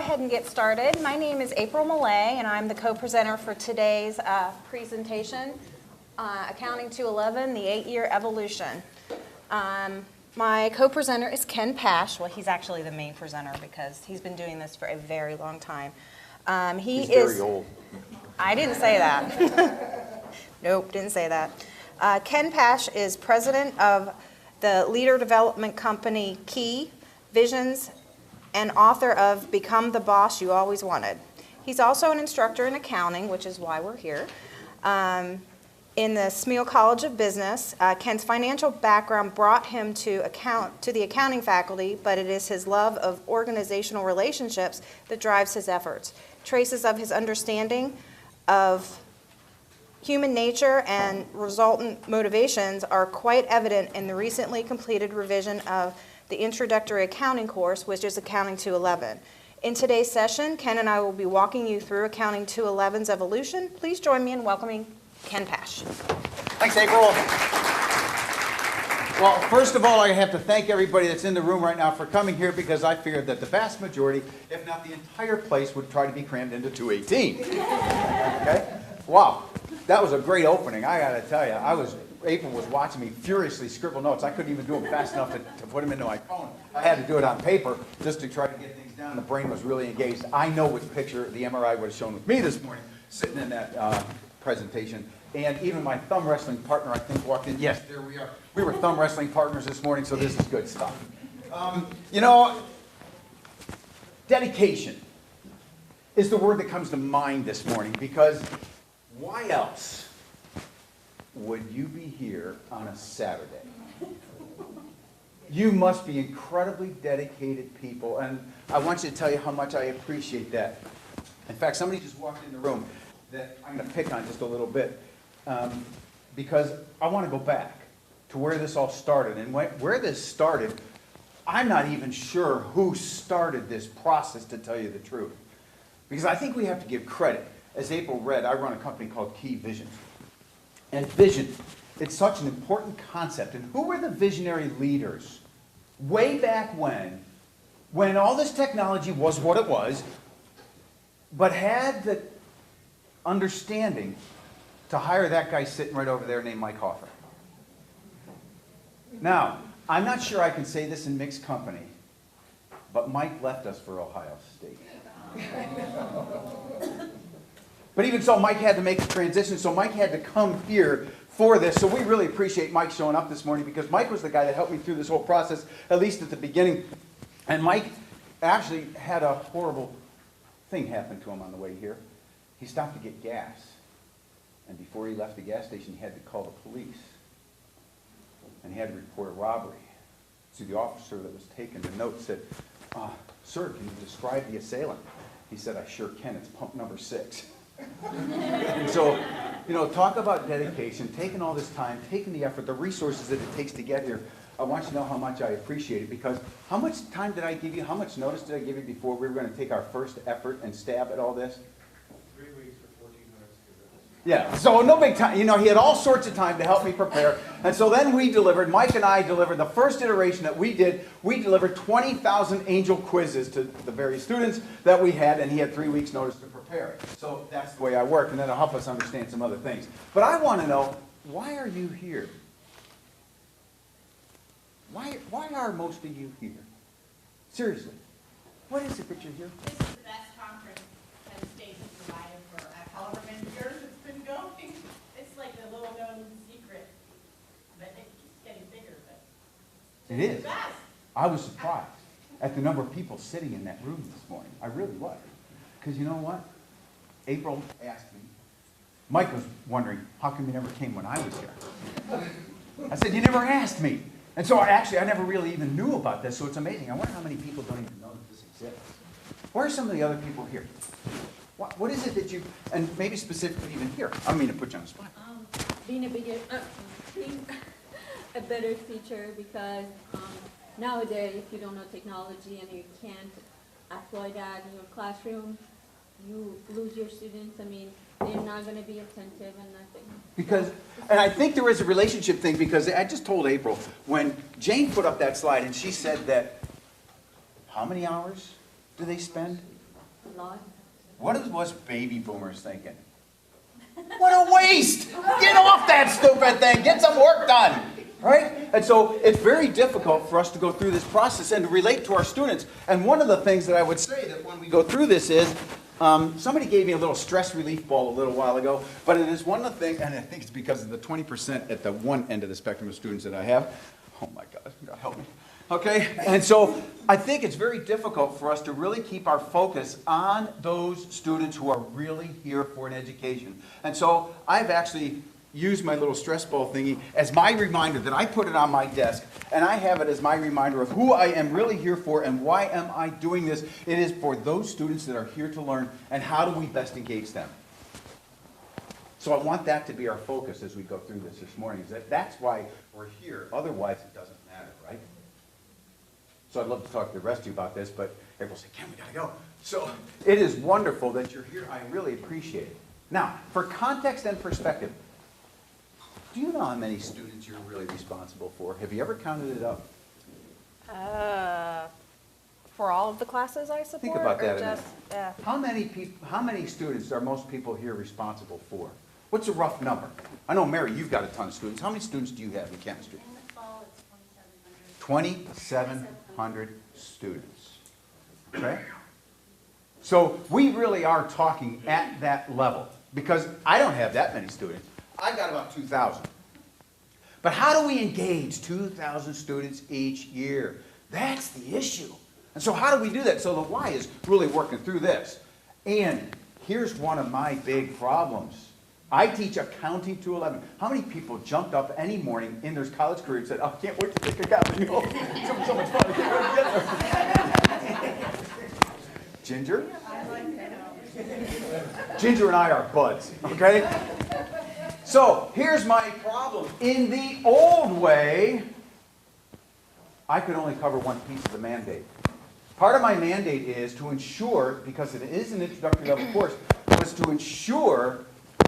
ahead and get started. My name is April Millay, and I'm the co-presenter for today's presentation, Accounting 211, the 8-Year Evolution. My co-presenter is Ken Pash. Well, he's actually the main presenter because he's been doing this for a very long time. He's very old. I didn't say that. Nope, didn't say that. Ken Pash is president of the leader development company Key Visions and author of Become the Boss You Always Wanted. He's also an instructor in accounting, which is why we're here. In the Smeal College of Business, Ken's financial background brought him to the accounting faculty, but it is his love of organizational relationships that drives his efforts. Traces of his understanding of human nature and resultant motivations are quite evident in the recently completed revision of the introductory accounting course, which is Accounting 211. In today's session, Ken and I will be walking you through Accounting 211's evolution. Please join me in welcoming Ken Pash. Thanks, April. Well, first of all, I have to thank everybody that's in the room right now for coming here because I figured that the vast majority, if not the entire place, would try to be crammed into 218. Okay? Wow. That was a great opening, I got to tell you. April was watching me furiously scribble notes. I couldn't even do them fast enough to put them into my phone. I had to do it on paper just to try to get things down. The brain was really engaged. I know which picture the MRI would have shown with me this morning, sitting in that presentation. And even my thumb wrestling partner, I think, walked in. Yes, there we are. We were thumb wrestling partners this morning, so this is good stuff. Dedication is the word that comes to mind this morning because why else would you be here on a Saturday? You must be incredibly dedicated people, and I want you to tell you how much I appreciate that. In fact, somebody just walked in the room that I'm going to pick on just a little bit because I want to go back to where this all started. And where this started, I'm not even sure who started this process, to tell you the truth. Because I think we have to give credit. As April read, I run a company called Key Visions. And vision, it's such an important concept. And who were the visionary leaders way back when all this technology was what it was, but had the understanding to hire that guy sitting right over there named Mike Hoffer? Now, I'm not sure I can say this in mixed company, but Mike left us for Ohio State. But even so, Mike had to make the transition, so Mike had to come here for this. So we really appreciate Mike showing up this morning because Mike was the guy that helped me through this whole process, at least at the beginning. And Mike actually had a horrible thing happen to him on the way here. He stopped to get gas. And before he left the gas station, he had to call the police. And he had to report a robbery. To the officer that was taking the note said, "Sir, can you describe the assailant?" He said, "I sure can. It's pump number 6. And so, talk about dedication, taking all this time, taking the effort, the resources that it takes to get here. I want you to know how much I appreciate it because how much time did I give you? How much notice did I give you before we were going to take our first effort and stab at all this? 3 weeks for 14 minutes. Yeah, so no big time. He had all sorts of time to help me prepare. And so then Mike and I delivered the first iteration that we did. We delivered 20,000 angel quizzes to the various students that we had, and he had 3 weeks notice to prepare. So that's the way I work, and then it'll help us understand some other things. But I want to know, why are you here? Why are most of you here? Seriously, what is it that you're here? This is the best conference Penn State has provided for however many years it's been going. It's like the little known secret, but it keeps getting bigger. But It is. the best. I was surprised at the number of people sitting in that room this morning. I really was. Because you know what? April asked me. Mike was wondering, how come you never came when I was here? I said, you never asked me. And so I never really even knew about this, so it's amazing. I wonder how many people don't even know that this exists. Where are some of the other people here? What is it that you, and maybe specifically even here, I don't mean to put you on the spot. Being a better teacher because nowadays if you don't know technology and you can't apply that in your classroom, you lose your students. They're not going to be attentive and nothing. And I think there is a relationship thing because I just told April, when Jane put up that slide and she said that, how many hours do they spend lot. What was baby boomers thinking? What a waste! Get off that stupid thing, get some work done, right? And so it's very difficult for us to go through this process and to relate to our students. And one of the things that I would say that when we go through this is, somebody gave me a little stress relief ball a little while ago, but it is one of the things, and I think it's because of the 20% at the one end of the spectrum of students that I have. Oh my God, God help me. Okay, and so I think it's very difficult for us to really keep our focus on those students who are really here for an education. And so I've actually used my little stress ball thingy as my reminder that I put it on my desk, and I have it as my reminder of who I am really here for and why am I doing this. It is for those students that are here to learn, and how do we best engage them. So I want that to be our focus as we go through this morning, is that that's why we're here. Otherwise, it doesn't matter, right? So I'd love to talk to the rest of you about this, but everyone say, Ken, we gotta go. So it is wonderful that you're here. I really appreciate it. Now, for context and perspective, do you know how many students you're really responsible for? Have you ever counted it up? For all of the classes I support? Think about that or a minute. just, yeah. How many students are most people here responsible for? What's a rough number? I know, Mary, you've got a ton of students. How many students do you have in chemistry? In the fall, it's 2,700. 2,700 students. Okay? So we really are talking at that level, because I don't have that many students. I got about 2,000. But how do we engage 2,000 students each year? That's the issue. And so how do we do that? So the Y is really working through this. And here's one of my big problems. I teach accounting to 11. How many people jumped up any morning in their college career and said, oh, I can't wait to take accounting. Oh, it's so much fun. I can't wait to get there. Ginger? Ginger and I are buds, okay? So here's my problem. In the old way, I could only cover one piece of the mandate. Part of my mandate is to ensure, because it is an introductory level course, was to ensure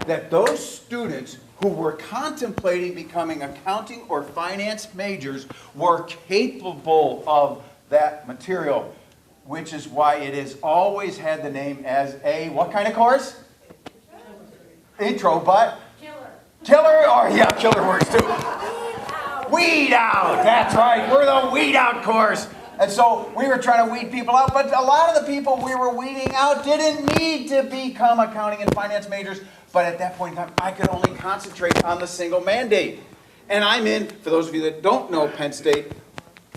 that those students who were contemplating becoming accounting or finance majors were capable of that material, which is why it has always had the name as a, what kind of course? Intro, but? Killer, or yeah, killer words too. Weed out, that's right, we're the weed out course. And so we were trying to weed people out, but a lot of the people we were weeding out didn't need to become accounting and finance majors, but at that point in time, I could only concentrate on the single mandate. And I'm in, for those of you that don't know Penn State,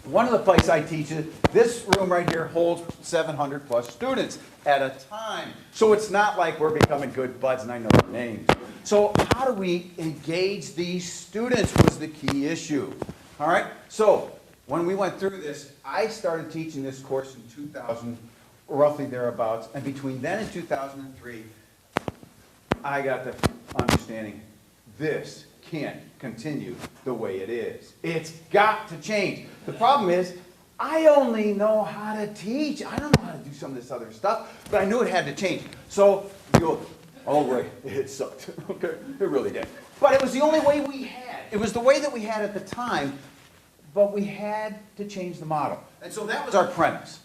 one of the places I teach is, this room right here holds 700 plus students at a time. So it's not like we're becoming good buds and I know their names. So how do we engage these students was the key issue. All right, so when we went through this, I started teaching this course in 2000, roughly thereabouts, and between then and 2003, I got the understanding this can't continue the way it is. It's got to change. The problem is, I only know how to teach. I don't know how to do some of this other stuff, but I knew it had to change. So you go, oh wait, it sucked. Okay, it really did. But it was the only way we had. It was the way that we had at the time, but we had to change the model. And so that was our premise.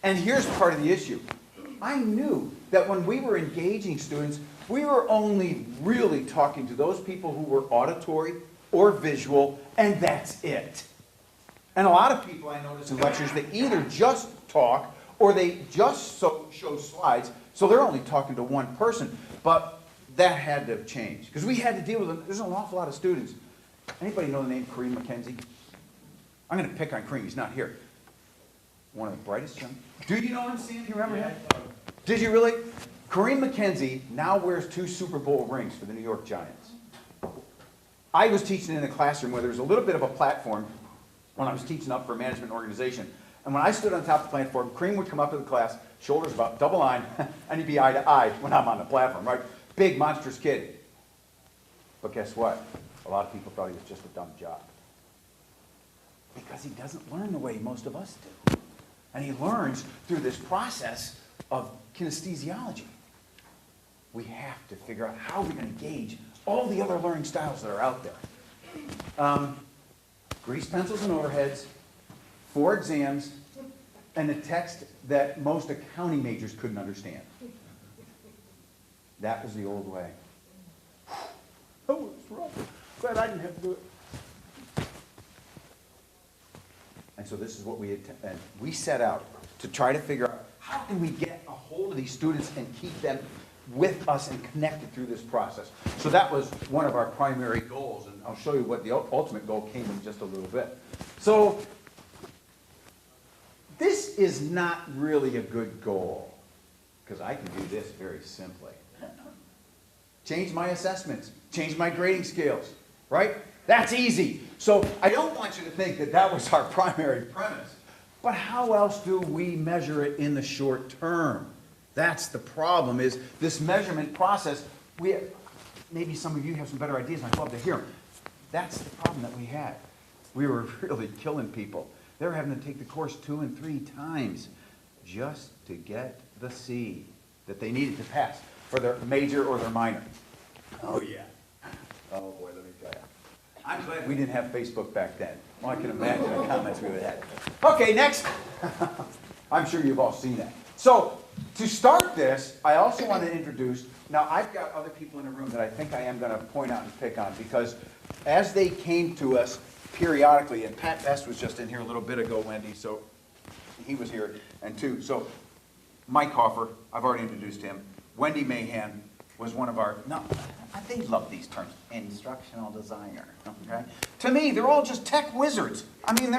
And here's part of the issue. I knew that when we were engaging students, we were only really talking to those people who were auditory or visual, and that's it. And a lot of people I notice in lectures, they either just talk or they just show slides, so they're only talking to one person. But that had to change, because we had to deal with them. There's an awful lot of students. Anybody know the name Kareem McKenzie? I'm going to pick on Kareem, he's not here. One of the brightest young. Do you know him, Sam? Do you remember him? Did you really? Kareem McKenzie now wears 2 Super Bowl rings for the New York Giants. I was teaching in a classroom where there was a little bit of a platform when I was teaching up for a management organization. And when I stood on top of the platform, Kareem would come up to the class, shoulders about double line, and he'd be eye to eye when I'm on the platform, right? Big, monstrous kid. But guess what? A lot of people thought he was just a dumb jock. Because he doesn't learn the way most of us do. And he learns through this process of kinesthesiology. We have to figure out how we're going to gauge all the other learning styles that are out there. Grease pencils and overheads, 4 exams, and a text that most accounting majors couldn't understand. That was the old way. Oh, it's rough. Glad I didn't have to do it. And so this is what we set out to try to figure out, how can we get a hold of these students and keep them with us and connected through this process? So that was one of our primary goals, and I'll show you what the ultimate goal came in just a little bit. So this is not really a good goal, because I can do this very simply. Change my assessments, change my grading scales, right? That's easy. So I don't want you to think that that was our primary premise. But how else do we measure it in the short term? That's the problem, is this measurement process. Maybe some of you have some better ideas, and I'd love to hear them. That's the problem that we had. We were really killing people. They were having to take the course 2 and 3 times just to get the C that they needed to pass for their major or their minor. Oh, yeah. Oh, boy, let me tell you. I'm glad we didn't have Facebook back then. Well, I can imagine the comments we would have had. Okay, next. I'm sure you've all seen that. So, to start this, I also want to introduce, now I've got other people in the room that I think I am going to point out and pick on, because as they came to us periodically, and Pat Best was just in here a little bit ago, Wendy, so he was here, and two. So, Mike Hoffer, I've already introduced him. Wendy Mahan was one of our, no, they love these terms, instructional designer, okay? To me, they're all just tech wizards. I mean,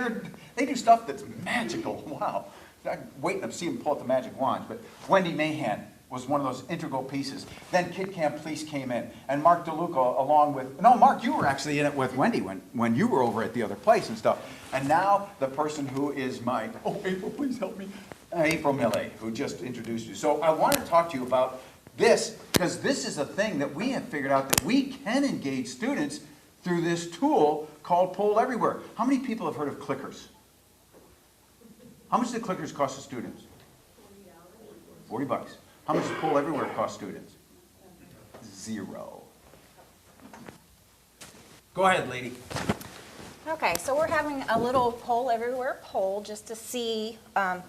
they do stuff that's magical, wow. I'm waiting to see them pull out the magic wand, but Wendy Mahan was one of those integral pieces. Then Kid Camp Police came in, and Mark DeLuca along with, no, Mark, you were actually in it with Wendy when you were over at the other place and stuff. And now the person who is my, oh, April, please help me. April Millet, who just introduced you. So I want to talk to you about this, because this is a thing that we have figured out, that we can engage students through this tool called Poll Everywhere. How many people have heard of clickers? How much do clickers cost the students? $40. How much does Poll Everywhere cost students? 0. Go ahead, lady. Okay, so we're having a little Poll Everywhere poll just to see,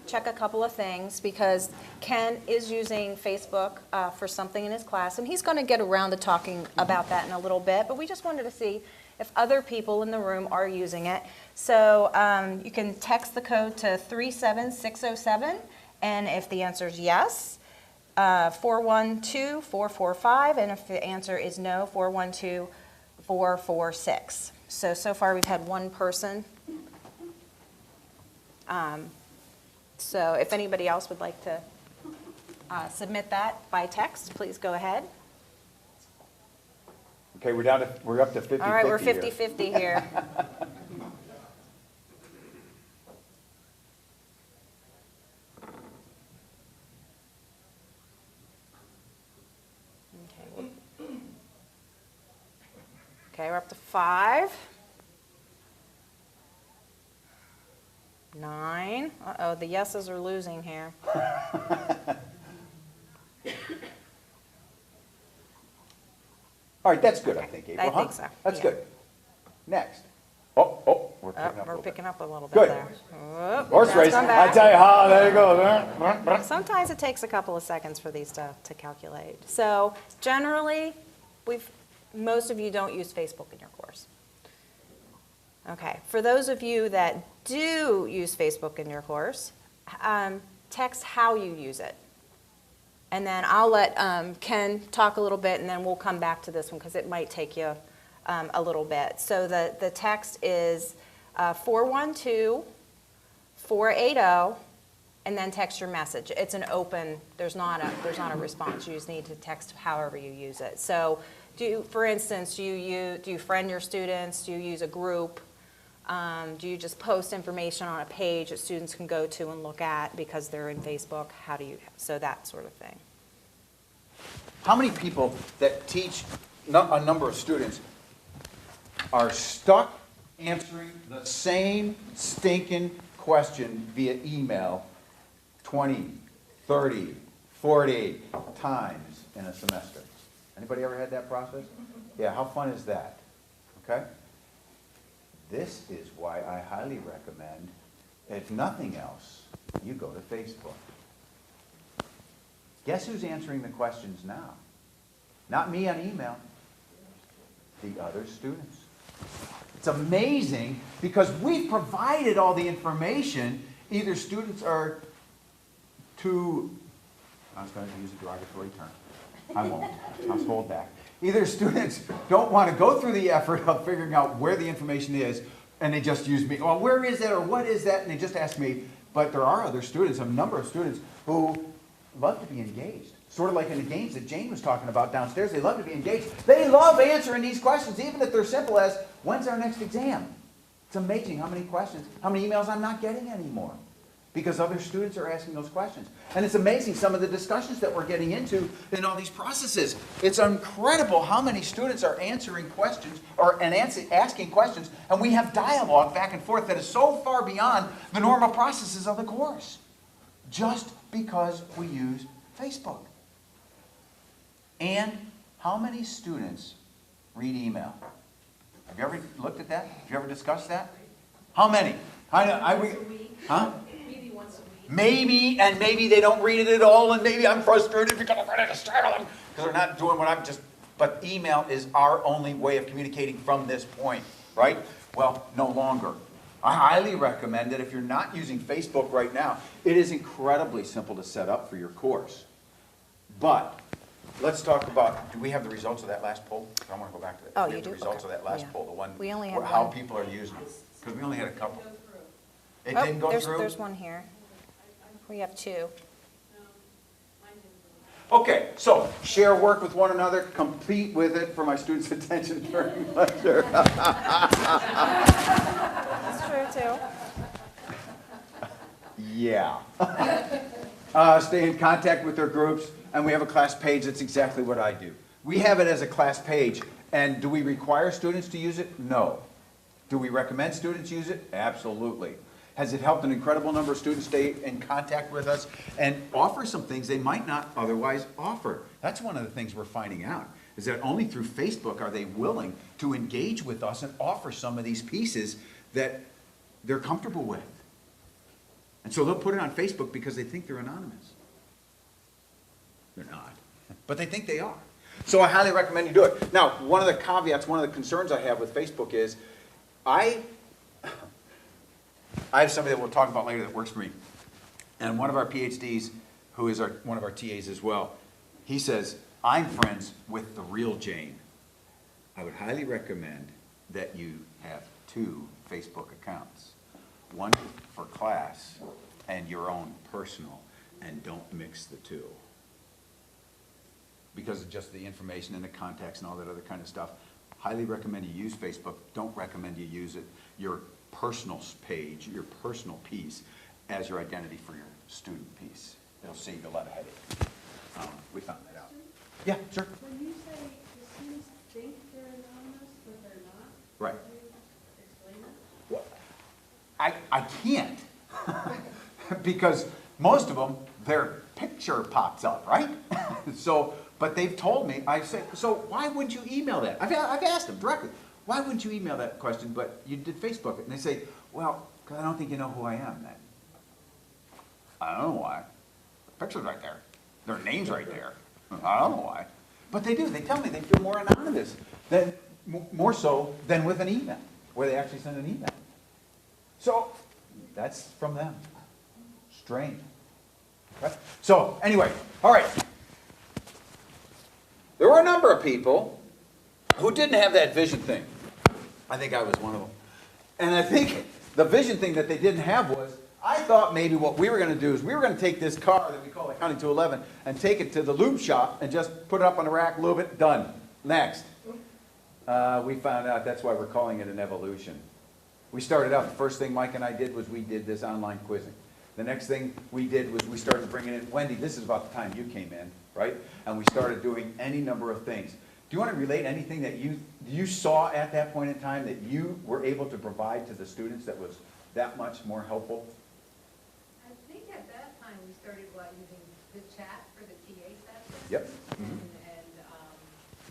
check a couple of things, because Ken is using Facebook for something in his class, and he's going to get around to talking about that in a little bit, but we just wanted to see if other people in the room are using it. So you can text the code to 37607, and if the answer is yes, 412-445, and if the answer is no, 412-446. So far we've had one person. So if anybody else would like to submit that by text, please go ahead. Okay, we're up to 50-50. All right, we're here. 50-50 here. Okay, we're up to 5. 9. Uh-oh, the yeses are losing here. All right, that's good, I think, April, I think so, That's yeah. good. Next. Oh, we're picking up a We're little bit. picking up a little bit Good. there. Whoop, Horse that's race, come I back. tell you how, there you go. Sometimes it takes a couple of seconds for these to calculate. So generally, most of you don't use Facebook in your course. Okay, for those of you that do use Facebook in your course, text how you use it. And then I'll let Ken talk a little bit, and then we'll come back to this one because it might take you a little bit. So the text is 412-480, and then text your message. It's an open, there's not a response. You just need to text however you use it. So for instance, do you friend your students? Do you use a group? Do you just post information on a page that students can go to and look at because they're in Facebook? So that sort of thing. How many people that teach a number of students are stuck answering the same stinking question via email 20, 30, 40 times in a semester? Anybody ever had that process? Yeah, how fun is that? Okay? This is why I highly recommend, if nothing else, you go to Facebook. Guess who's answering the questions now? Not me on email. The other students. It's amazing because we've provided all the information. Either students are too, I was going to use a derogatory term. I won't. I'll hold back. Either students don't want to go through the effort of figuring out where the information is, and they just use me. Well, where is that or what is that? And they just ask me. But there are other students, a number of students, who love to be engaged. Sort of like in the games that Jane was talking about downstairs. They love to be engaged. They love answering these questions, even if they're simple as, when's our next exam? It's amazing how many questions, how many emails I'm not getting anymore. Because other students are asking those questions. And it's amazing some of the discussions that we're getting into in all these processes. It's incredible how many students are answering questions asking questions, and we have dialogue back and forth that is so far beyond the normal processes of the course. Just because we use Facebook. And how many students read email? Have you ever looked at that? Have you ever discussed that? How many? Huh? Maybe once a week. Maybe, and maybe they don't read it at all, and maybe I'm frustrated because I'm ready to startle them because they're not doing what I'm just, but email is our only way of communicating from this point, right? Well, no longer. I highly recommend that if you're not using Facebook right now, it is incredibly simple to set up for your course. But let's talk about, do we have the results of that last poll? I want to go back to that. Oh, We you have the do? results of Okay. that last Yeah. poll, the one, We only had how one. people are using it. Because we only had a couple. Go through. It Oh, didn't go through? There's one here. We have two. No, mine didn't go. Okay, so share work with one another, compete with it for my students' attention during lecture. That's true, too. Yeah. Stay in contact with their groups, and we have a class page. That's exactly what I do. We have it as a class page, and do we require students to use it? No. Do we recommend students use it? Absolutely. Has it helped an incredible number of students stay in contact with us and offer some things they might not otherwise offer? That's one of the things we're finding out, is that only through Facebook are they willing to engage with us and offer some of these pieces that they're comfortable with. And so they'll put it on Facebook because they think they're anonymous. They're not, but they think they are. So I highly recommend you do it. Now, one of the caveats, one of the concerns I have with Facebook is, I have somebody that we'll talk about later that works for me. And one of our PhDs, who is one of our TAs as well, he says, I'm friends with the real Jane. I would highly recommend that you have 2 Facebook accounts. One for class and your own personal, and don't mix the two. Because of just the information and the context and all that other kind of stuff. Highly recommend you use Facebook. Don't recommend you use your personal page, your personal piece, as your identity for your student piece. It'll save you a lot of headache. We found that out. Yeah, sure. When you say the students think they're anonymous, but they're not? Right. Can you explain that? Well, I can't. Because most of them, their picture pops up, right? So, but they've told me, I say, so why wouldn't you email that? I've asked them directly, why wouldn't you email that question, but you did Facebook it? And they say, well, because I don't think you know who I am then. I don't know why. The picture's right there. Their name's right there. I don't know why. But they do. They tell me they feel more anonymous, than, more so than with an email, where they actually send an email. So, that's from them. Strange. Right? So, anyway, all right. There were a number of people who didn't have that vision thing. I think I was one of them. And I think the vision thing that they didn't have was, I thought maybe what we were going to do is we were going to take this car that we call Accounting 211 and take it to the lube shop and just put it up on the rack, lube it, done. Next. We found out that's why we're calling it an evolution. We started out, the first thing Mike and I did was we did this online quizzing. The next thing we did was we started bringing in, Wendy, this is about the time you came in, right? And we started doing any number of things. Do you want to relate anything that you saw at that point in time that you were able to provide to the students that was that much more helpful? I think at that time, we started, using the chat for the TA sessions? Yep.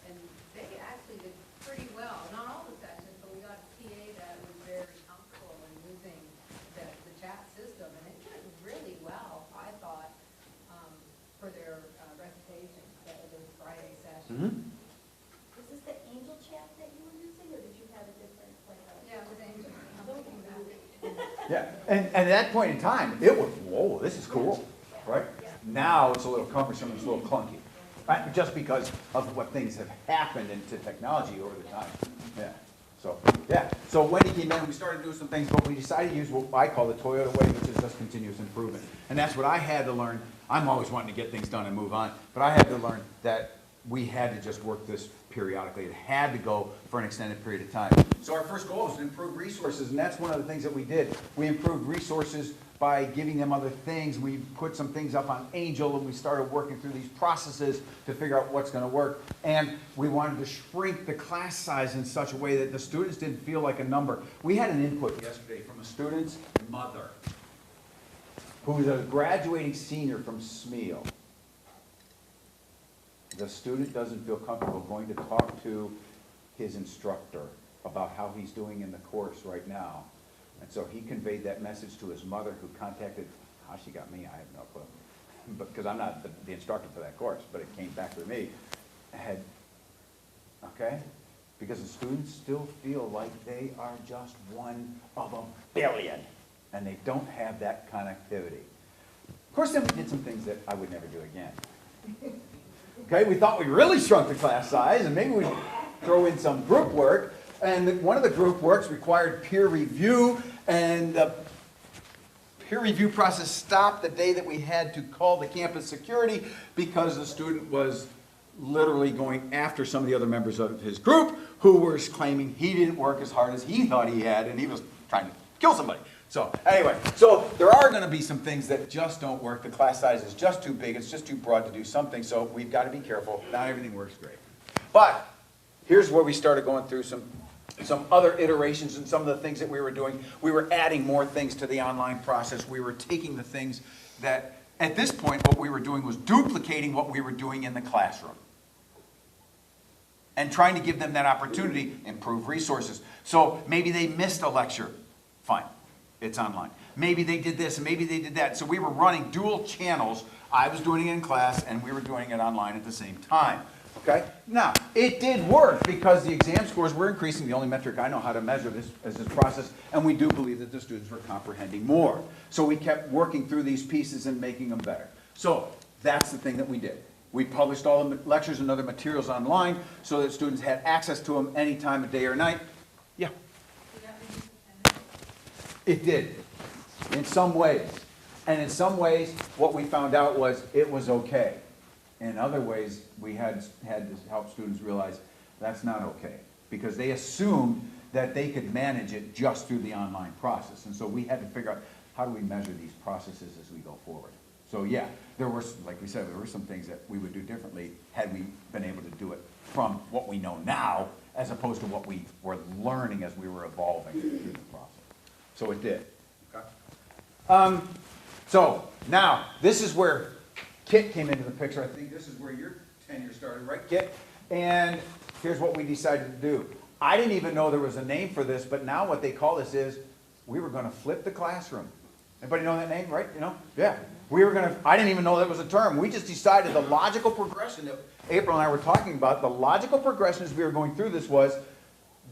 And they actually did pretty well, not all the sessions, but we got a TA that was very comfortable in using the chat system, and it went really well, I thought, for their recitation, those Friday sessions. Yeah, and at that point in time, it was, whoa, this is cool, right? Now it's a little cumbersome, it's a little clunky, right? Just because of what things have happened into technology over the time. Yeah, so when he came in, we started doing some things, but we decided to use what I call the Toyota way, which is just continuous improvement. And that's what I had to learn. I'm always wanting to get things done and move on, but I had to learn that we had to just work this periodically. It had to go for an extended period of time. So our first goal was to improve resources, and that's one of the things that we did. We improved resources by giving them other things. We put some things up on Angel, and we started working through these processes to figure out what's going to work. And we wanted to shrink the class size in such a way that the students didn't feel like a number. We had an input yesterday from a student's mother, who is a graduating senior from SMEO. The student doesn't feel comfortable going to talk to his instructor about how he's doing in the course right now. And so he conveyed that message to his mother, who contacted, how she got me, I have no clue. But, because I'm not the instructor for that course, but it came back to me. Okay? Because the students still feel like they are just one of a billion, and they don't have that connectivity. Of course, then we did some things that I would never do again. Okay, we thought we really shrunk the class size, and maybe we'd throw in some group work. And one of the group works required peer review, and the peer review process stopped the day that we had to call the campus security because the student was literally going after some of the other members of his group who were claiming he didn't work as hard as he thought he had, and he was trying to kill somebody. So anyway, so there are going to be some things that just don't work. The class size is just too big. It's just too broad to do something. So we've got to be careful. Not everything works great. But here's where we started going through some other iterations and some of the things that we were doing. We were adding more things to the online process. We were taking the things that, at this point, what we were doing was duplicating what we were doing in the classroom and trying to give them that opportunity, improve resources. So maybe they missed a lecture. Fine. It's online. Maybe they did this and maybe they did that. So we were running dual channels. I was doing it in class and we were doing it online at the same time. Okay? Now, it did work because the exam scores were increasing. The only metric I know how to measure this is this process, and we do believe that the students were comprehending more. So we kept working through these pieces and making them better. So that's the thing that we did. We published all the lectures and other materials online so that students had access to them any time of day or night. Yeah. It did, in some ways. And in some ways, what we found out was it was okay. In other ways, we had to help students realize that's not okay, because they assumed that they could manage it just through the online process. And so we had to figure out, how do we measure these processes as we go forward? So yeah, there were, like we said, there were some things that we would do differently had we been able to do it from what we know now, as opposed to what we were learning as we were evolving through the process. So it did. Okay. So now, this is where Kit came into the picture. I think this is where your tenure started, right, Kit? And here's what we decided to do. I didn't even know there was a name for this, but now what they call this is, we were going to flip the classroom. Anybody know that name, right? You know? Yeah. We were going to, I didn't even know that was a term. We just decided the logical progression that April and I were talking about, the logical progression as we were going through this was,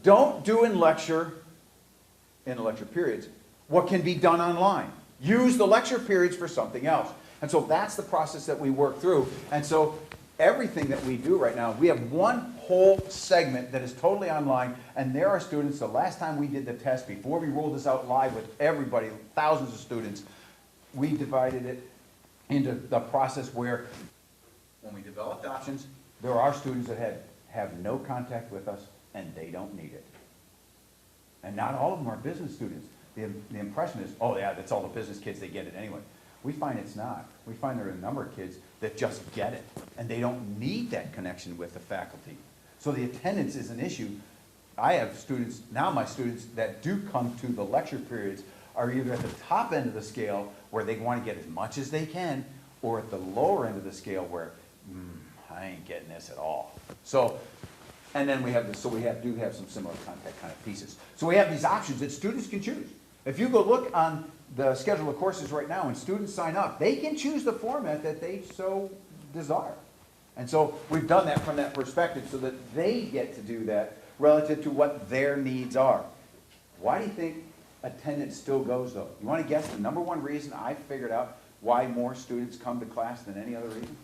don't do in the lecture periods, what can be done online. Use the lecture periods for something else. And so that's the process that we work through. And so everything that we do right now, we have one whole segment that is totally online, and there are students, the last time we did the test, before we rolled this out live with everybody, thousands of students, we divided it into the process where, when we developed options, there are students that have no contact with us, and they don't need it. And not all of them are business students. The impression is, oh yeah, that's all the business kids, they get it anyway. We find it's not. We find there are a number of kids that just get it, and they don't need that connection with the faculty. So the attendance is an issue. I have students, now my students that do come to the lecture periods are either at the top end of the scale where they want to get as much as they can, or at the lower end of the scale where, I ain't getting this at all. So, and then we have this, so we do have some similar contact kind of pieces. So we have these options that students can choose. If you go look on the schedule of courses right now and students sign up, they can choose the format that they so desire. And so we've done that from that perspective so that they get to do that relative to what their needs are. Why do you think attendance still goes though? You want to guess the number one reason I figured out why more students come to class than any other reason?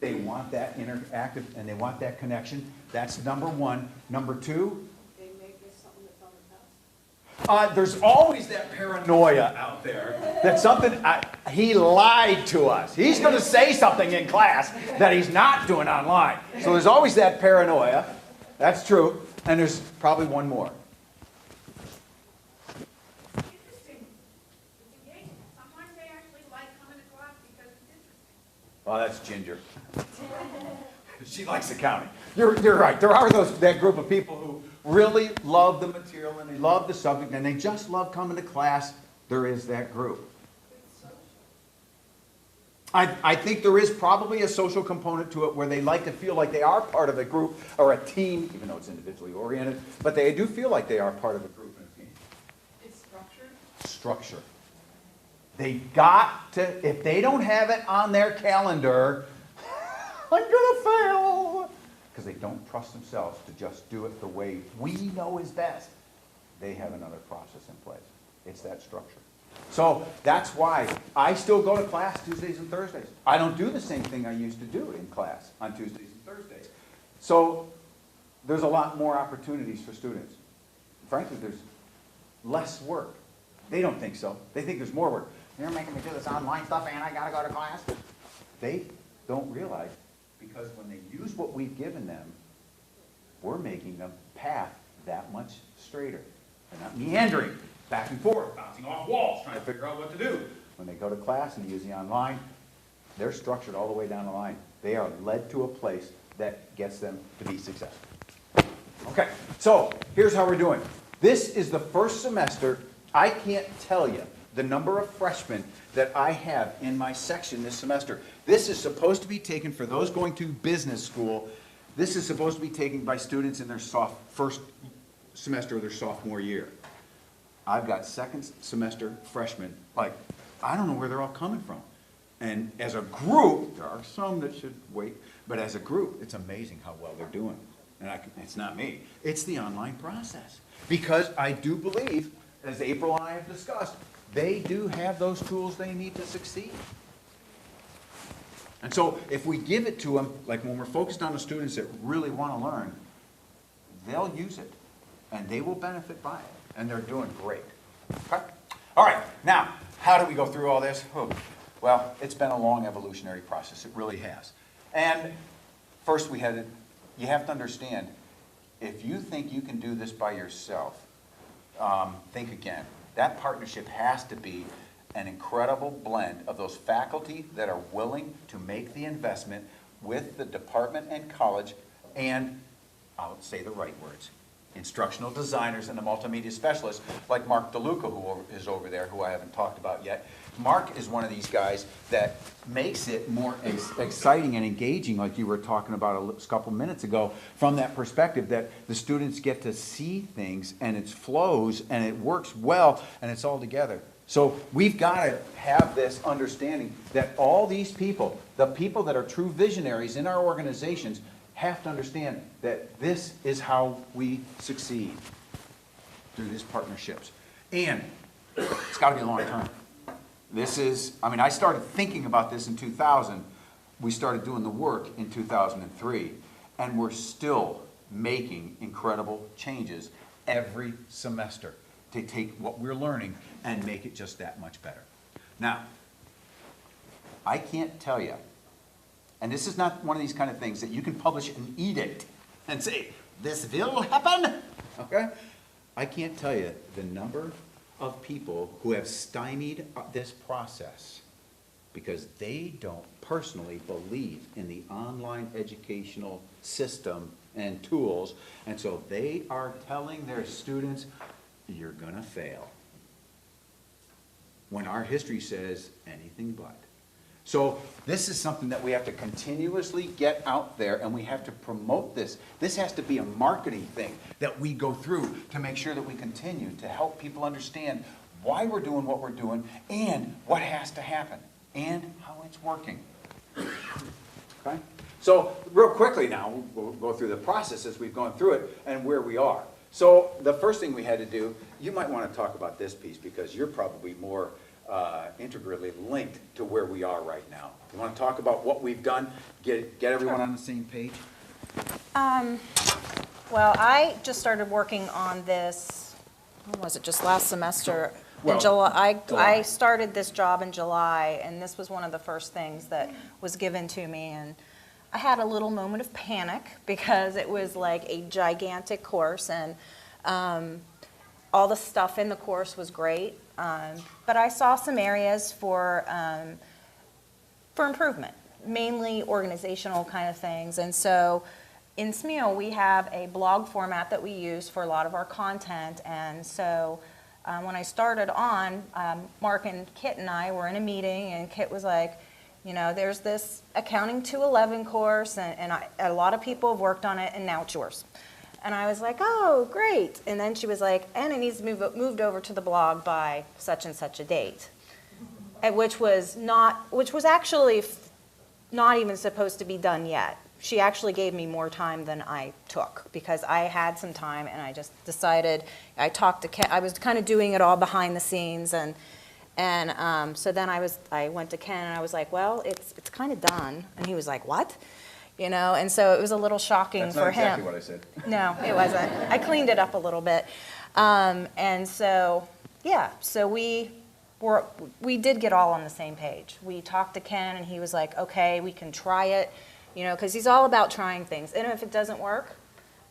They want that interactive and they want that connection. That's number one. Number two, They make this something that's on the test. there's always that paranoia out there that something, he lied to us. He's going to say something in class that he's not doing online. So there's always that paranoia. That's true. And there's probably one more. Interesting. It's engaging. Sometimes they actually like coming to class because it's interesting. Oh, that's Ginger. She likes accounting. You're right. There are that group of people who really love the material and they love the subject and they just love coming to class. There is that group. I think there is probably a social component to it where they like to feel like they are part of a group or a team, even though it's individually oriented, but they do feel like they are part of a group and a team. It's structured. Structure. They got to, if they don't have it on their calendar, I'm gonna fail. Because they don't trust themselves to just do it the way we know is best. They have another process in place. It's that structure. So that's why I still go to class Tuesdays and Thursdays. I don't do the same thing I used to do in class on Tuesdays and Thursdays. So there's a lot more opportunities for students. Frankly, there's less work. They don't think so. They think there's more work. You're making me do this online stuff and I gotta go to class. They don't realize because when they use what we've given them, we're making them path that much straighter. They're not meandering back and forth, bouncing off walls, trying to figure out what to do. When they go to class and use the online, they're structured all the way down the line. They are led to a place that gets them to be successful. Okay, so here's how we're doing. This is the first semester. I can't tell you the number of freshmen that I have in my section this semester. This is supposed to be taken for those going to business school. This is supposed to be taken by students in their first semester of their sophomore year. I've got second semester freshmen, like, I don't know where they're all coming from. And as a group, there are some that should wait, but as a group, it's amazing how well they're doing. And it's not me, it's the online process. Because I do believe, as April and I have discussed, they do have those tools they need to succeed. And so if we give it to them, like when we're focused on the students that really want to learn, they'll use it and they will benefit by it. And they're doing great. Okay? All right, now, how do we go through all this? Well, it's been a long evolutionary process. It really has. And first you have to understand, if you think you can do this by yourself, think again. That partnership has to be an incredible blend of those faculty that are willing to make the investment with the department and college and, I'll say the right words, instructional designers and the multimedia specialists like Mark DeLuca, who is over there, who I haven't talked about yet. Mark is one of these guys that makes it more exciting and engaging, like you were talking about a couple minutes ago, from that perspective that the students get to see things and it flows and it works well and it's all together. So we've got to have this understanding that all these people, the people that are true visionaries in our organizations, have to understand that this is how we succeed through these partnerships. And it's got to be long term. I started thinking about this in 2000. We started doing the work in 2003, and we're still making incredible changes every semester to take what we're learning and make it just that much better. Now, I can't tell you, and this is not one of these kind of things that you can publish an edict and say, this will happen, okay? I can't tell you the number of people who have stymied this process because they don't personally believe in the online educational system and tools, and so they are telling their students, you're gonna fail. When our history says anything but. So this is something that we have to continuously get out there and we have to promote this. This has to be a marketing thing that we go through to make sure that we continue to help people understand why we're doing what we're doing and what has to happen and how it's working. Okay? So real quickly now, we'll go through the process as we've gone through it and where we are. So the first thing we had to do, you might want to talk about this piece because you're probably more integrally linked to where we are right now. You want to talk about what we've done, get everyone on the same page? Well, I just started working on this, when was it, just last semester? Well, In July. July. I started this job in July, and this was one of the first things that was given to me. And I had a little moment of panic because it was like a gigantic course, and all the stuff in the course was great. But I saw some areas for improvement, mainly organizational kind of things. And so in SMEO, we have a blog format that we use for a lot of our content. And so when I started on, Mark and Kit and I were in a meeting, and Kit was like, you know, there's this Accounting 211 course, and a lot of people have worked on it, and now it's yours. And I was like, oh, great. And then she was like, and it needs to be moved over to the blog by such and such a date, which was actually not even supposed to be done yet. She actually gave me more time than I took because I had some time, and I just decided, I talked to Ken, I was kind of doing it all behind the scenes, and so then I went to Ken and I was like, well, it's kind of done. And he was like, what? You know, and so it was a little shocking That's for not him. exactly what I said. No, it wasn't. I cleaned it up a little bit. And so, yeah, so we did get all on the same page. We talked to Ken, and he was like, okay, we can try it, you know, because he's all about trying things. And if it doesn't work,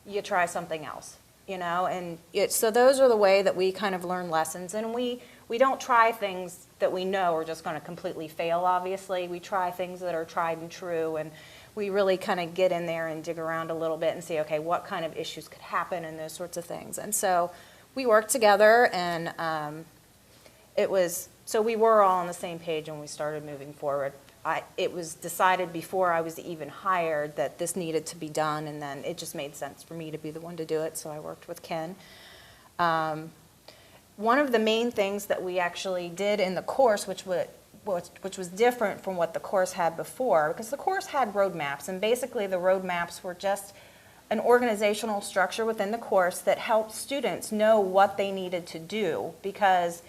you try something else, you know. And so those are the way that we kind of learn lessons. And we don't try things that we know are just going to completely fail, obviously. We try things that are tried and true, and we really kind of get in there and dig around a little bit and see, okay, what kind of issues could happen and those sorts of things. And so we worked together, and so we were all on the same page when we started moving forward. It was decided before I was even hired that this needed to be done, and then it just made sense for me to be the one to do it, so I worked with Ken. One of the main things that we actually did in the course, which was different from what the course had before, because the course had roadmaps, and basically the roadmaps were just an organizational structure within the course that helped students know what they needed to do, because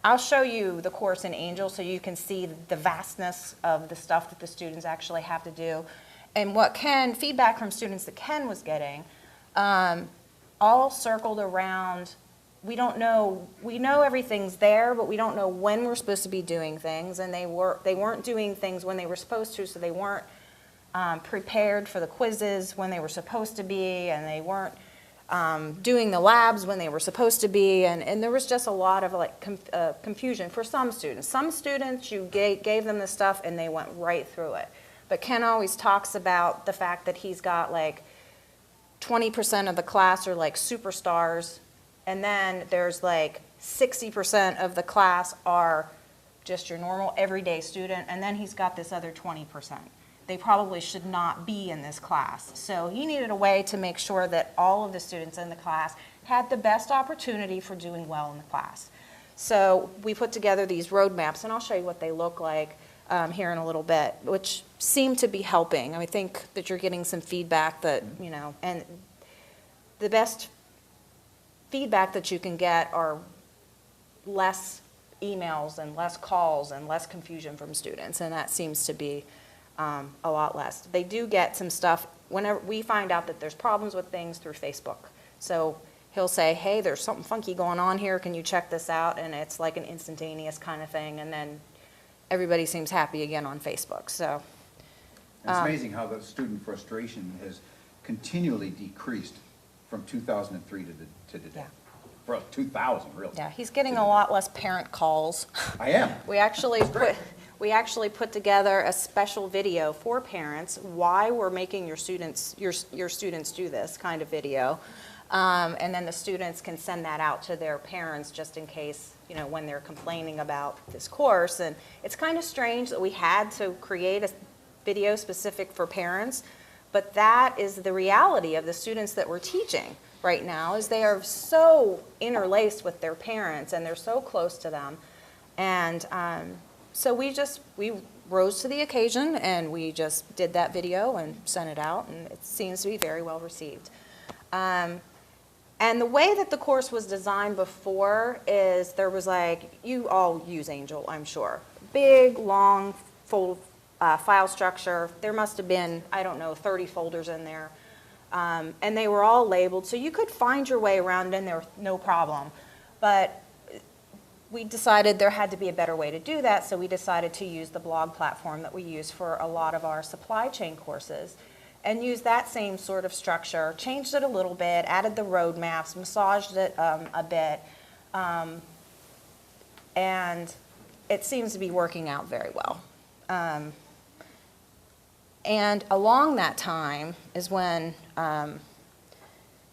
I'll show you the course in Angel so you can see the vastness of the stuff that the students actually have to do. And feedback from students that Ken was getting, all circled around, we know everything's there, but we don't know when we're supposed to be doing things, and they weren't doing things when they were supposed to, so they weren't prepared for the quizzes when they were supposed to be, and they weren't doing the labs when they were supposed to be, and there was just a lot of confusion for some students. Some students, you gave them the stuff and they went right through it. But Ken always talks about the fact that he's got 20% of the class are like superstars, and then there's 60% of the class are just your normal everyday student, and then he's got this other 20%. They probably should not be in this class. So he needed a way to make sure that all of the students in the class had the best opportunity for doing well in the class. So we put together these roadmaps, and I'll show you what they look like here in a little bit, which seem to be helping. I think that you're getting some feedback that, you know, and the best feedback that you can get are less emails and less calls and less confusion from students, and that seems to be a lot less. They do get some stuff whenever we find out that there's problems with things through Facebook. So he'll say, hey, there's something funky going on here, can you check this out? And it's like an instantaneous kind of thing, and then everybody seems happy again on Facebook. So It's amazing how the student frustration has continually decreased from 2003 to today. Yeah. For 2000, really. yeah, he's getting a lot less parent calls. I am. We actually put together a special video for parents, why we're making your students do this kind of video. And then the students can send that out to their parents just in case, you know, when they're complaining about this course. And it's kind of strange that we had to create a video specific for parents, but that is the reality of the students that we're teaching right now, is they are so interlaced with their parents and they're so close to them. And so we rose to the occasion, and we just did that video and sent it out, and it seems to be very well received. And the way that the course was designed before is there was like, you all use Angel, I'm sure. Big, long file structure. There must have been, I don't know, 30 folders in there. And they were all labeled, so you could find your way around in there, no problem. But we decided there had to be a better way to do that, so we decided to use the blog platform that we use for a lot of our supply chain courses, and use that same sort of structure, changed it a little bit, added the roadmaps, massaged it a bit, and it seems to be working out very well. And along that time is when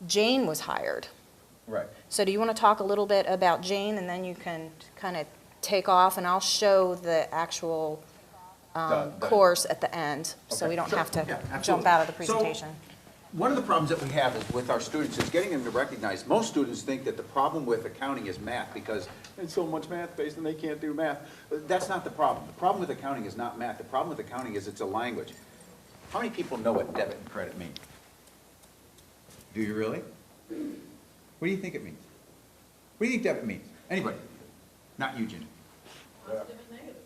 Jane was hired. Right. So do you want to talk a little bit about Jane, and then you can kind of take off, and I'll show the actual course at the end, so we don't Sure. have to Yeah, jump absolutely. out of the So, presentation. one of the problems that we have is with our students is getting them to recognize, most students think that the problem with accounting is math because it's so much math-based and they can't do math. That's not the problem. The problem with accounting is not math. The problem with accounting is it's a language. How many people know what debit and credit mean? Do you really? What do you think it means? What do you think debit means? Anybody? Not you, Jen. Positive and negative.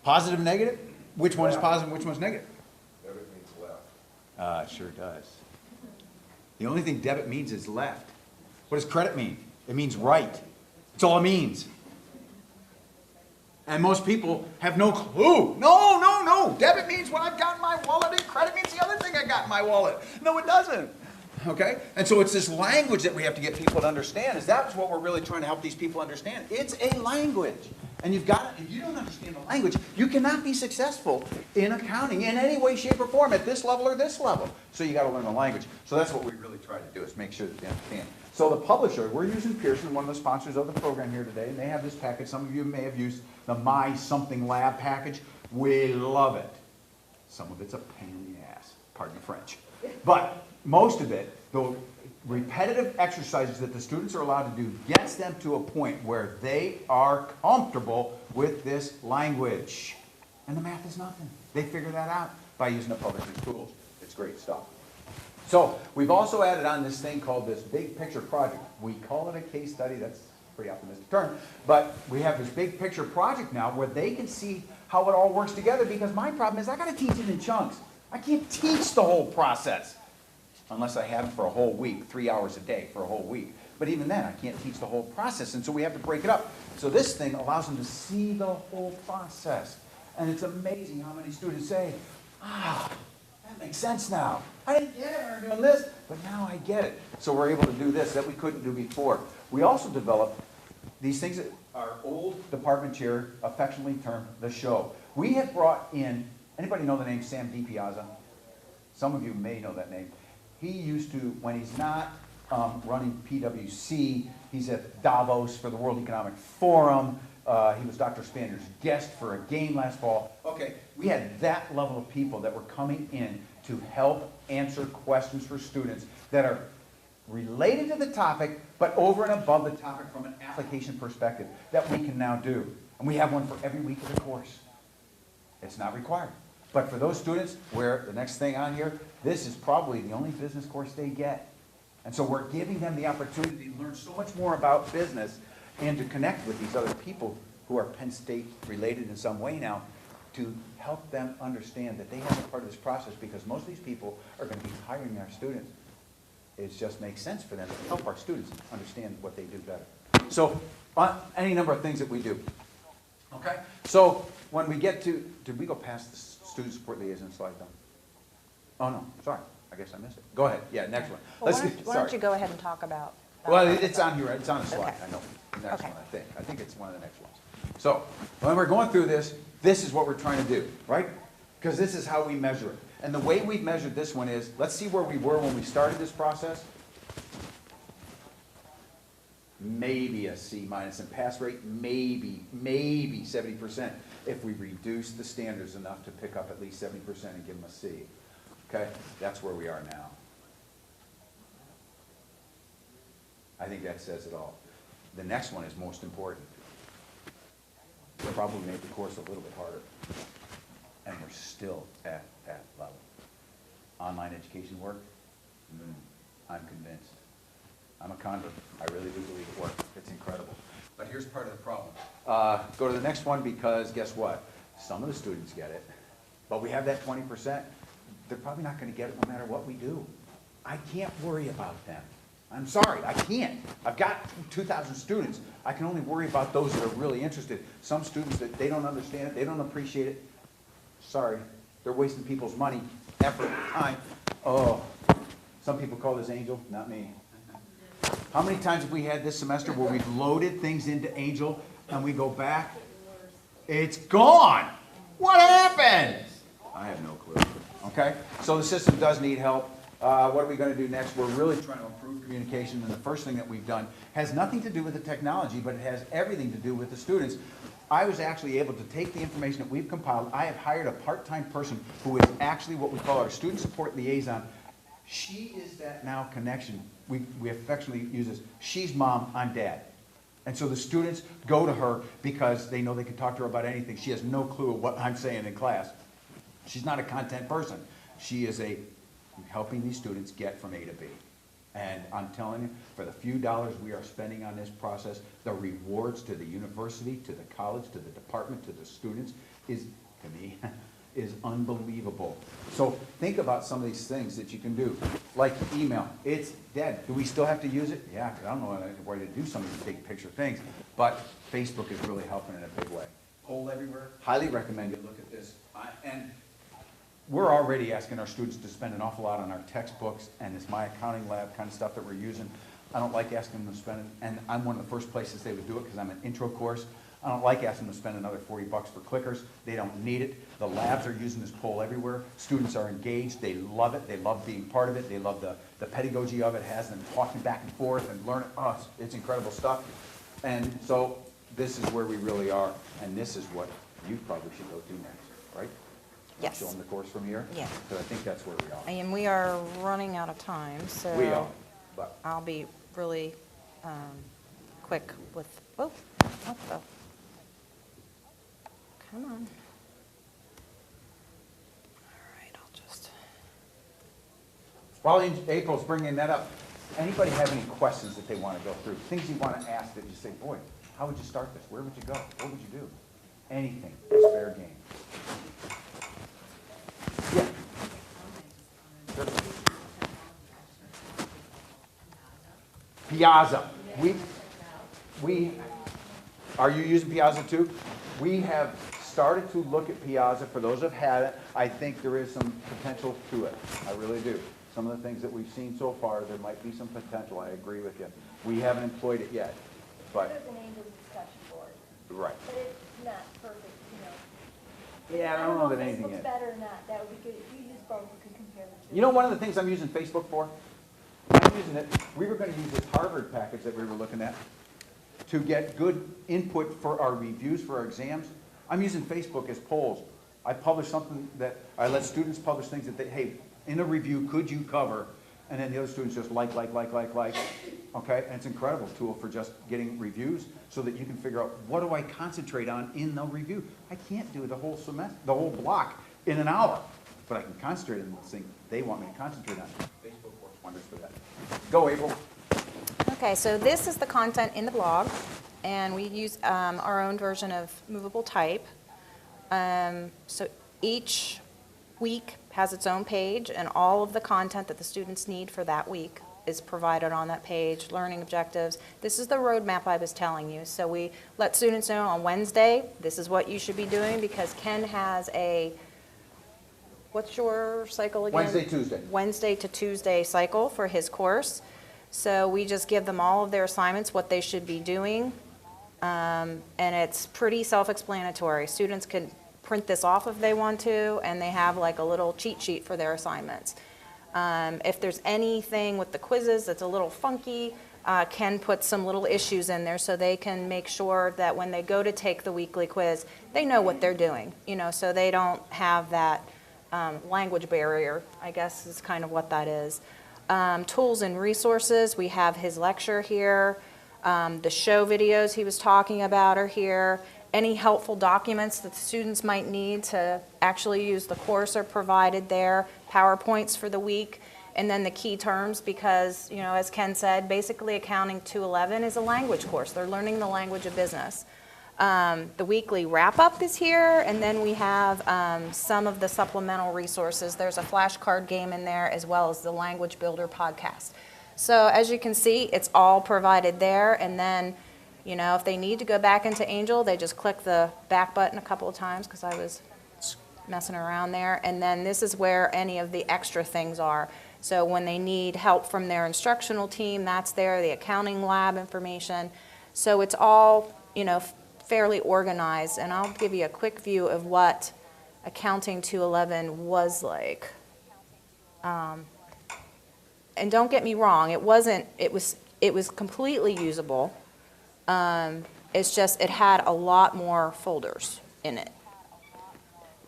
Positive and negative? Which one is positive and which one's negative? Debit means left. It sure does. The only thing debit means is left. What does credit mean? It means right. That's all it means. And most people have no clue. No. Debit means what I've got in my wallet, and credit means the other thing I got in my wallet. No, it doesn't. Okay? And so it's this language that we have to get people to understand, is that's what we're really trying to help these people understand. It's a language. And you've got, if you don't understand the language, you cannot be successful in accounting in any way, shape, or form at this level or this level. So you gotta learn the language. So that's what we really try to do, is make sure that they understand. So the publisher, we're using Pearson, one of the sponsors of the program here today, and they have this package. Some of you may have used the My Something Lab package. We love it. Some of it's a pain in the ass, pardon the French. But most of it, the repetitive exercises that the students are allowed to do gets them to a point where they are comfortable with this language. And the math is nothing. They figure that out by using the publishing tools. It's great stuff. So we've also added on this thing called this big picture project. We call it a case study. That's a pretty optimistic term. But we have this big picture project now where they can see how it all works together, because my problem is I got to teach it in chunks. I can't teach the whole process unless I have it for a whole week, 3 hours a day for a whole week. But even then, I can't teach the whole process, and so we have to break it up. So this thing allows them to see the whole process. And it's amazing how many students say, that makes sense now. I didn't get it when we were doing this, but now I get it. So we're able to do this that we couldn't do before. We also developed these things that our old department chair affectionately termed the show. We have brought in, anybody know the name Sam Piazza? Some of you may know that name. He used to, when he's not running PwC, he's at Davos for the World Economic Forum. He was Dr. Spander's guest for a game last fall. Okay, we had that level of people that were coming in to help answer questions for students that are related to the topic, but over and above the topic from an application perspective that we can now do. And we have one for every week of the course. It's not required. But for those students where the next thing on here, this is probably the only business course they get. And so we're giving them the opportunity to learn so much more about business and to connect with these other people who are Penn State related in some way now, to help them understand that they have a part of this process, because most of these people are going to be hiring our students. It just makes sense for them to help our students understand what they do better. So any number of things that we do. Okay? So when we get to, did we go past the student support liaison slide though? Oh no, sorry. I guess I missed it. Go ahead. Yeah, next one. Well, Let's why don't you go ahead and talk about? Well, it's on here, it's on the slide, Okay. I know. The next Okay. one, I think. I think it's one of the next ones. So, when we're going through this, this is what we're trying to do, right? Because this is how we measure it. And the way we've measured this one is, let's see where we were when we started this process. Maybe a C minus, and pass rate, maybe 70%, if we reduce the standards enough to pick up at least 70% and give them a C. Okay, that's where we are now. I think that says it all. The next one is most important. We'll probably make the course a little bit harder. And we're still at that level. Online education work? I'm convinced. I'm a convert. I really do believe it works. It's incredible. But here's part of the problem. Go to the next one, because guess what? Some of the students get it, but we have that 20%. They're probably not gonna get it no matter what we do. I can't worry about them. I'm sorry, I can't. I've got 2,000 students. I can only worry about those that are really interested. Some students that they don't understand it, they don't appreciate it. Sorry, they're wasting people's money, effort, time. Oh, some people call this Angel, not me. How many times have we had this semester where we've loaded things into Angel and we go back? It's gone. What happened? I have no clue. Okay, so the system does need help. What are we going to do next? We're really trying to improve communication, and the first thing that we've done has nothing to do with the technology, but it has everything to do with the students. I was actually able to take the information that we've compiled. I have hired a part-time person who is actually what we call our student support liaison. She is that now connection. We affectionately use this. She's mom, I'm dad. And so the students go to her because they know they can talk to her about anything. She has no clue of what I'm saying in class. She's not a content person. She is helping these students get from A to B. And I'm telling you, for the few dollars we are spending on this process, the rewards to the university, to the college, to the department, to the students is, to me, is unbelievable. So think about some of these things that you can do, like email. It's dead. Do we still have to use it? Yeah, because I don't know where to do some of these big picture things. But Facebook is really helping in a big way. Poll everywhere. Highly recommend you look at this. And we're already asking our students to spend an awful lot on our textbooks and this My Accounting Lab kind of stuff that we're using. I don't like asking them to spend it, and I'm one of the first places they would do it because I'm an intro course. I don't like asking them to spend another $40 for clickers. They don't need it. The labs are using this poll everywhere. Students are engaged. They love it. They love being part of it. They love the pedagogy of it. It has them talking back and forth and learning. Oh, it's incredible stuff. And so this is where we really are, and this is what you probably should go do next, right? Yes. Show them the course from here? Yeah. Because I think that's where we are. And we are running out of time, so. We are, but I'll be really quick with, oh, what the? Come on. All right, I'll just. while April's bringing that up, anybody have any questions that they want to go through? Things you want to ask that you say, boy, how would you start this? Where would you go? What would you do? Anything. It's fair game. Yeah. Sure. Piazza. Are you using Piazza too? We have started to look at Piazza. For those who've had it, I think there is some potential to it. I really do. Some of the things that we've seen so far, there might be some potential. I agree with you. We haven't employed it yet, but. There's an angel discussion board, Right. but it's not perfect, you know. Yeah, I don't know that if anything Facebook's is. better or not, that would be good, if you use both, you could compare the two. You know one of the things I'm using Facebook for? I'm using it, we were going to use this Harvard package that we were looking at to get good input for our reviews for our exams. I'm using Facebook as polls. I publish something that, I let students publish things that they, hey, in a review, could you cover? And then the other students just like. Okay, and it's an incredible tool for just getting reviews so that you can figure out, what do I concentrate on in the review? I can't do the whole semester, the whole block in an hour, but I can concentrate on the thing they want me to concentrate on. Facebook works wonders for that. Go, April. Okay, so this is the content in the blog, and we use our own version of movable type. So each week has its own page, and all of the content that the students need for that week is provided on that page, learning objectives. This is the roadmap I was telling you. So we let students know on Wednesday, this is what you should be doing, because Ken has a, what's your cycle again? Wednesday, Tuesday. Wednesday to Tuesday cycle for his course. So we just give them all of their assignments, what they should be doing, and it's pretty self-explanatory. Students can print this off if they want to, and they have like a little cheat sheet for their assignments. If there's anything with the quizzes that's a little funky, Ken puts some little issues in there so they can make sure that when they go to take the weekly quiz, they know what they're doing, you know, so they don't have that language barrier, I guess is kind of what that is. Tools and resources, we have his lecture here. The show videos he was talking about are here. Any helpful documents that the students might need to actually use the course are provided there. PowerPoints for the week. and then the key terms, because, you know, as Ken said, basically Accounting 211 is a language course. They're learning the language of business. The weekly wrap-up is here, and then we have some of the supplemental resources. There's a flashcard game in there, as well as the Language Builder podcast. So as you can see, it's all provided there, and then, you know, if they need to go back into Angel, they just click the back button a couple of times, because I was messing around there, and then this is where any of the extra things are. So when they need help from their instructional team, that's there, the accounting lab information. So it's all, you know, fairly organized, and I'll give you a quick view of what Accounting 211 was like. And don't get me wrong, it was completely usable. It's just, it had a lot more folders in it.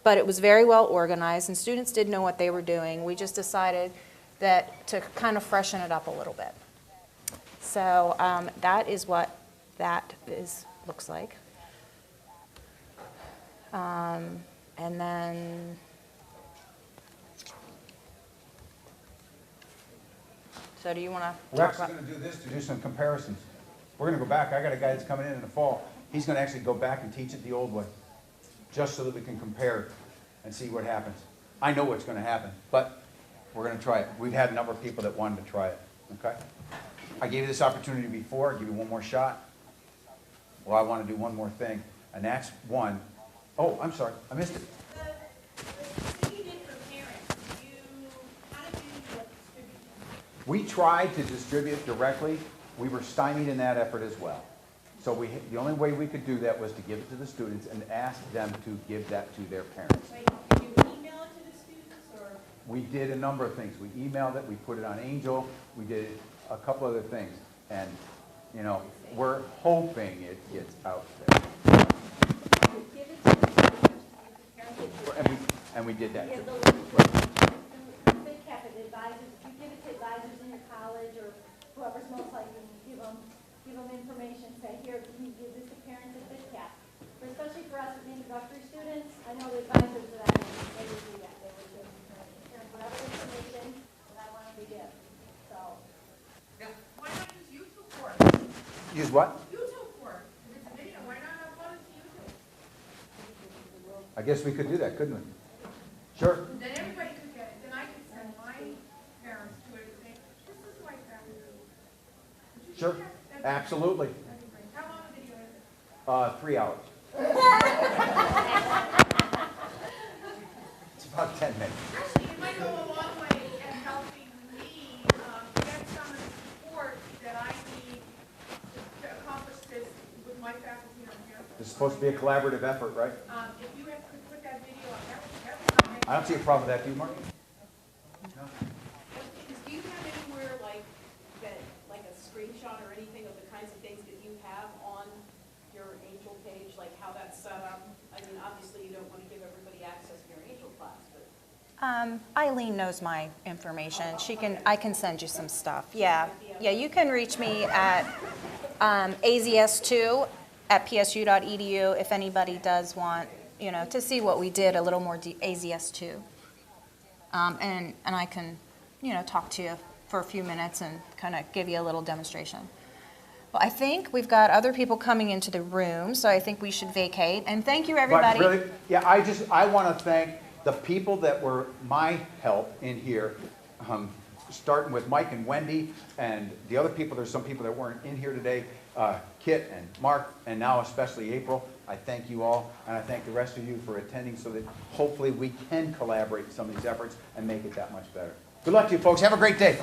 But it was very well organized, and students did know what they were doing. We just decided that to kind of freshen it up a little bit. So that is what that looks like. And then so do you want to We're talk actually about? going to do this to do some comparisons. We're going to go back. I got a guy that's coming in the fall. He's going to actually go back and teach it the old way, just so that we can compare and see what happens. I know what's going to happen, but we're going to try it. We've had a number of people that wanted to try it, okay? I gave you this opportunity before. I'll give you one more shot. Well, I want to do one more thing, and that's one. Oh, I'm sorry. I missed it. The city did for parents, how did you distribute them? We tried to distribute directly. We were stymied in that effort as well. So the only way we could do that was to give it to the students and ask them to give that to their parents. Like, did you email it to the students, or? We did a number of things. We emailed it, we put it on Angel, we did a couple other things. And, you know, we're hoping it gets out there. Give it to the parents. And we did that Give too. the big cap it, advisors, if you give it to advisors in your college or whoever's most likely, give them information, say, here, can you give this to parents at big cap? But especially for us as introductory students, I know the advisors that they would do that, they would give parents whatever information that I want them to give, so. Why not use YouTube for it? Use what? YouTube for it. If it's a video, why not upload it to YouTube? I guess we could do that, couldn't we? Sure. Then everybody could get it, then I could send my parents to it and say, this is like that. Would you do Sure. that? Absolutely. That'd be great. How long a video is it? 3 hours. It's about 10 minutes. Actually, it might go a long way in helping me get some of the support that I need to accomplish this with my faculty on here. This is supposed to be a collaborative effort, right? If you could put that video on, that would I don't see a problem with that, do you, Mark? Do you have anywhere like that, like a screenshot or anything of the kinds of things that you have on your Angel page, like how that's set up? I mean, obviously you don't want to give everybody access to your Angel class, but. Eileen knows my information. I can send you some stuff. Yeah, you can reach me at azs2@psu.edu if anybody does want, you know, to see what we did a little more AZS2. And I can, you know, talk to you for a few minutes and kind of give you a little demonstration. Well, I think we've got other people coming into the room, so I think we should vacate. And thank you, everybody. But really, yeah, I want to thank the people that were my help in here, starting with Mike and Wendy and the other people. There's some people that weren't in here today, Kit and Mark, and now especially April. I thank you all, and I thank the rest of you for attending so that hopefully we can collaborate in some of these efforts and make it that much better. Good luck to you folks. Have a great day.